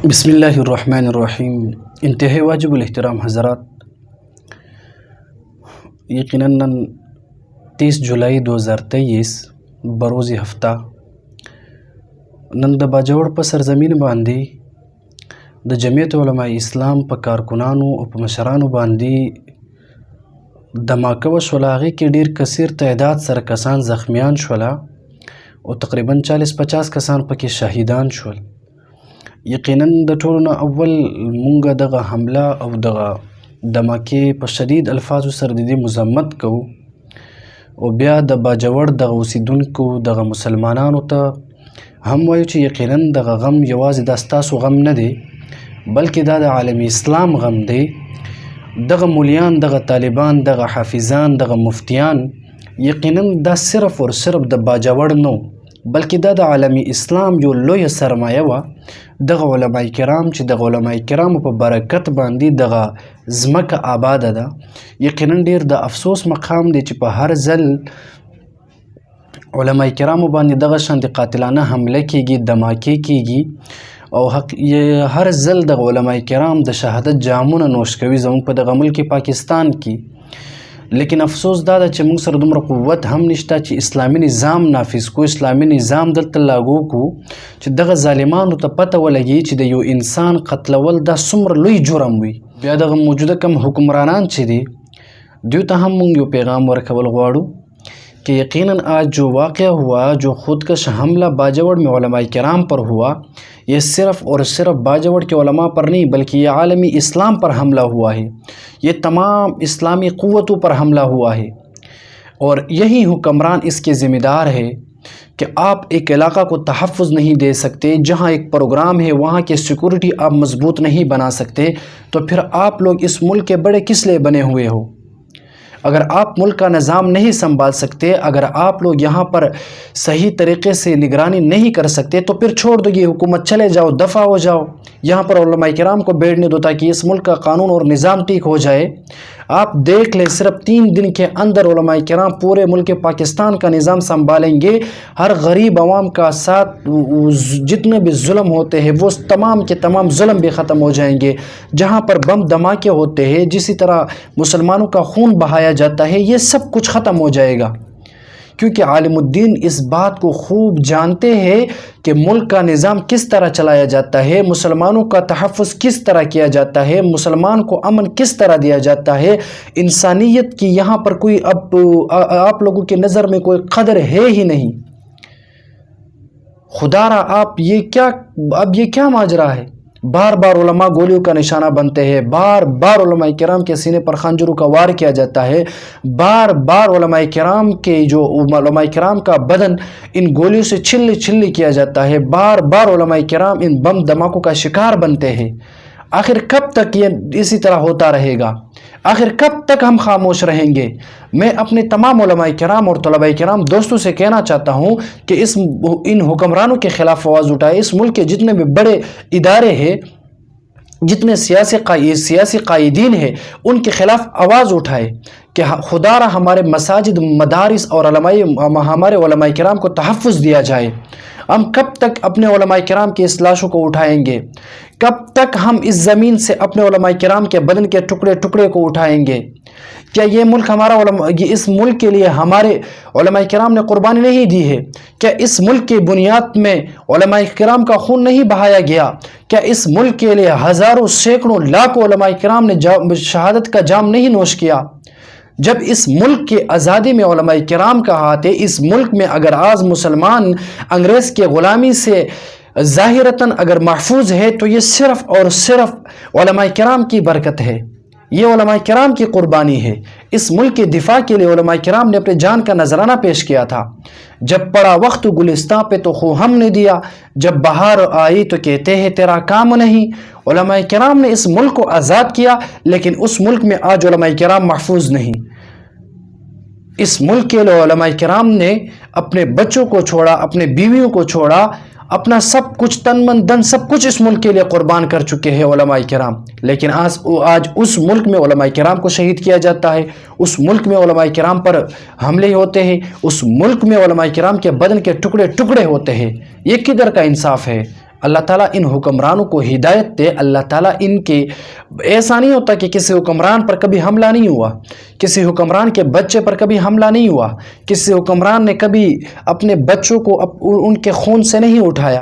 بسم اللہ الرحمن الرحیم۔ انتہائی واجب الاحترام حضرات، یقیناً 30 جولائی 2023 بروز ہفتہ نن د باجوړ په سرزمین باندې د جمعیت علماء اسلام په کارکنانو او په مشرانو باندې دھماکه وشوله. هغې کې ډېر کثیر تعداد سره کسان زخمیان شوله او تقریباً 40-50 کسان پکې شهیدان شول. یقیناً د ټولو نه اول مونږ دغه حمله او دغه دھماکې په شدید الفاظو سره د دې مذمت کوو او بیا د باجوړ دغه اوسیدونکو دغه مسلمانانو ته هم وایو چې یقیناً دغه غم یوازې دا ستاسو غم نه دی، بلکې دا د عالم اسلام غم دی. دغه مولیان، دغه طالبان، دغه حافظان، دغه مفتیان یقیناً دا صرف اور صرف د باجوړ نو، بلکې دا د عالم اسلام یو لویه سرمایه وه. دغه علماء کرام چې دغه علماء کرامو په برکت باندې دغه ځمکه آباده ده. یقیناً ډېر د افسوس مقام دی چې په هر ځل علماء کرامو باندې دغه شان د قاتلانه حمله کیږي، دھماکې کیږي او هر ځل دغه علماء کرام د شهادت جامونه نوش کوي زموږ په دغه ملک پاکستان کې. لیکن افسوس دا ده چې موږ سره دومره قوت هم نشته چې اسلامي نظام نافذ کو، اسلامي نظام دلته لاګو کو چې دغه ظالمانو ته پته ولګي چې د یو انسان قتلول دا څومره لوی جرم وي. بیا دغه موجوده کم حکمرانان چې دي دوی ته هم موږ یو پیغام ورکول غواړو کہ یقیناً آج جو واقعہ ہوا، جو خودکش حملہ باجوڑ میں علماء کرام پر ہوا، یہ صرف اور صرف باجوڑ کے علماء پر نہیں بلکہ یہ عالمی اسلام پر حملہ ہوا ہے، یہ تمام اسلامی قوتوں پر حملہ ہوا ہے. اور یہی حکمران اس کے ذمہ دار ہے کہ آپ ایک علاقہ کو تحفظ نہیں دے سکتے، جہاں ایک پروگرام ہے وہاں کی سیکورٹی آپ مضبوط نہیں بنا سکتے، تو پھر آپ لوگ اس ملک کے بڑے کس لیے بنے ہوئے ہو؟ اگر آپ ملک کا نظام نہیں سنبھال سکتے، اگر آپ لوگ یہاں پر صحیح طریقے سے نگرانی نہیں کر سکتے تو پھر چھوڑ دو یہ حکومت، چلے جاؤ، دفع ہو جاؤ، یہاں پر علماء کرام کو بیٹھنے دو تاکہ اس ملک کا قانون اور نظام ٹھیک ہو جائے. آپ دیکھ لیں صرف 3 دن کے اندر علماء کرام پورے ملک پاکستان کا نظام سنبھالیں گے. ہر غریب عوام کا ساتھ جتنے بھی ظلم ہوتے ہیں وہ تمام کے تمام ظلم بھی ختم ہو جائیں گے. جہاں پر بم دھماکے ہوتے ہیں، جسی طرح مسلمانوں کا خون بہایا جاتا ہے، یہ سب کچھ ختم ہو جائے گا. کیونکہ عالم الدین اس بات کو خوب جانتے ہیں کہ ملک کا نظام کس طرح چلایا جاتا ہے، مسلمانوں کا تحفظ کس طرح کیا جاتا ہے، مسلمان کو امن کس طرح دیا جاتا ہے. انسانیت کی یہاں پر کوئی اب آپ لوگوں کی نظر میں کوئی قدر ہے ہی نہیں. خدا را اب یہ کیا ماجرا ہے؟ بار بار علماء گولیوں کا نشانہ بنتے ہیں، بار بار علماء کرام کے سینے پر خنجروں کا وار کیا جاتا ہے، بار بار علماء کرام کے جو علماء کرام کا بدن ان گولیوں سے چھلنی کیا جاتا ہے، بار بار علماء کرام ان بم دھماکوں کا شکار بنتے ہیں. آخر کب تک یہ اسی طرح ہوتا رہے گا؟ آخر کب تک ہم خاموش رہیں گے؟ میں اپنے تمام علماء کرام اور طلباء کرام دوستوں سے کہنا چاہتا ہوں کہ ان حکمرانوں کے خلاف آواز اٹھائے. اس ملک کے جتنے بھی بڑے ادارے ہیں، جتنے سیاسی قائدین ہیں، ان کے خلاف آواز اٹھائے کہ خدا را ہمارے مساجد، مدارس اور ہمارے علماء کرام کو تحفظ دیا جائے. ہم کب تک اپنے علماء کرام کی اس لاشوں کو اٹھائیں گے؟ کب تک ہم اس زمین سے اپنے علماء کرام کے بدن کے ٹکڑے کو اٹھائیں گے؟ کیا یہ ملک اس ملک کے لیے ہمارے علماء کرام نے قربانی نہیں دی ہے؟ کیا اس ملک کی بنیاد میں علماء کرام کا خون نہیں بہایا گیا؟ کیا اس ملک کے لیے ہزاروں، سینکڑوں، لاکھوں علماء کرام نے شہادت کا جام نہیں نوش کیا؟ جب اس ملک کی آزادی میں علماء کرام کا ہاتھ ہے، اس ملک میں اگر آج مسلمان انگریز کے غلامی سے ظاہراً اگر محفوظ ہے تو یہ صرف اور صرف علماء کرام کی برکت ہے، یہ علماء کرام کی قربانی ہے. اس ملک کے دفاع کے لیے علماء کرام نے اپنے جان کا نذرانہ پیش کیا تھا. جب پڑا وقت گلستاں پہ تو خو ہم نے دیا، جب بہار آئی تو کہتے ہیں تیرا کام نہیں. علماء کرام نے اس ملک کو آزاد کیا، لیکن اس ملک میں آج علماء کرام محفوظ نہیں. اس ملک کے لیے علماء کرام نے اپنے بچوں کو چھوڑا، اپنے بیویوں کو چھوڑا، اپنا سب کچھ تن من دن سب کچھ اس ملک کے لیے قربان کر چکے ہیں علماء کرام. لیکن آج اس ملک میں علماء کرام کو شہید کیا جاتا ہے، اس ملک میں علماء کرام پر حملے ہوتے ہیں، اس ملک میں علماء کرام کے بدن کے ٹکڑے ہوتے ہیں. یہ کدھر کا انصاف ہے؟ اللہ تعالیٰ ان حکمرانوں کو ہدایت دے. اللہ تعالیٰ ان کے ایسا نہیں ہوتا کہ کسی حکمران پر کبھی حملہ نہیں ہوا، کسی حکمران کے بچے پر کبھی حملہ نہیں ہوا، کسی حکمران نے کبھی اپنے بچوں کو ان کے خون سے نہیں اٹھایا.